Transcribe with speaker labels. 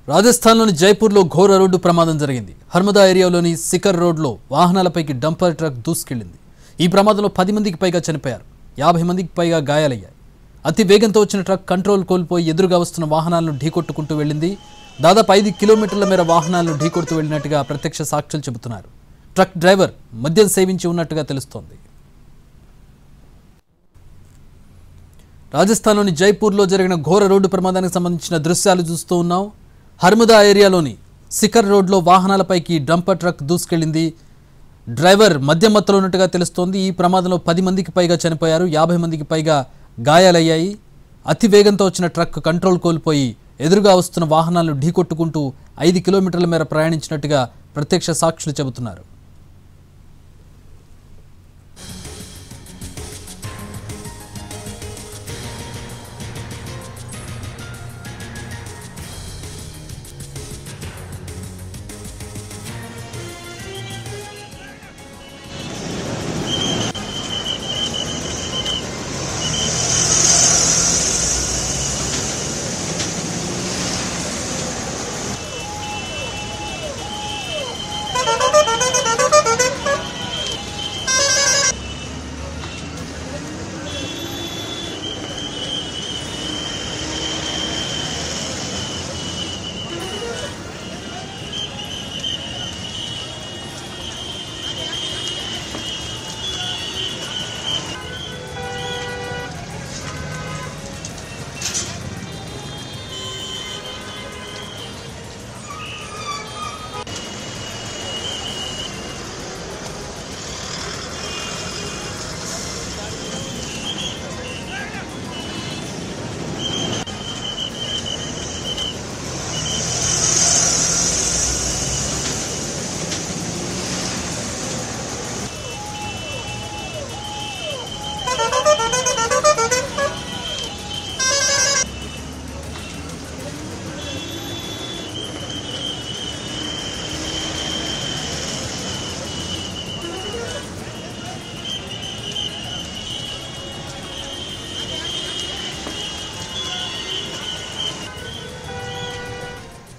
Speaker 1: రాజస్థాన్లోని జైపూర్లో ఘోర రోడ్డు ప్రమాదం జరిగింది. హర్మదా ఏరియాలోని సికర్ రోడ్లో వాహనాలపైకి డంపర్ ట్రక్ దూసుకెళ్లింది. ఈ ప్రమాదంలో 10 మందికి పైగా చనిపోయారు. 50 మందికి పైగా గాయాలయ్యాయి. అతి వేగంతో వచ్చిన ట్రక్ కంట్రోల్ కోల్పోయి ఎదురుగా వస్తున్న వాహనాలను ఢీకొట్టుకుంటూ వెళ్ళింది. దాదాపు 5 కిలోమీటర్ల మేర వాహనాలను ఢీకొడుతూ వెళ్ళినట్టుగా ప్రత్యక్ష సాక్షులు చెబుతున్నారు. ట్రక్ డ్రైవర్ మద్యం సేవించి ఉన్నట్టుగా తెలుస్తోంది. రాజస్థాన్లోని జైపూర్లో జరిగిన ఘోర రోడ్డు ప్రమాదానికి సంబంధించిన దృశ్యాలు చూస్తూ ఉన్నాం. హర్మదా ఏరియాలోని సికర్ రోడ్లో వాహనాలపైకి డంపర్ ట్రక్ దూసుకెళ్లింది. డ్రైవర్ మద్యం మత్తులో ఉన్నట్టుగా తెలుస్తోంది. ఈ ప్రమాదంలో 10 మందికి పైగా చనిపోయారు. 50 మందికి పైగా గాయాలయ్యాయి. అతి వేగంతో వచ్చిన ట్రక్ కంట్రోల్ కోల్పోయి ఎదురుగా వస్తున్న వాహనాలను ఢీకొట్టుకుంటూ 5 కిలోమీటర్ల మేర ప్రయాణించినట్టుగా ప్రత్యక్ష సాక్షులు చెబుతున్నారు.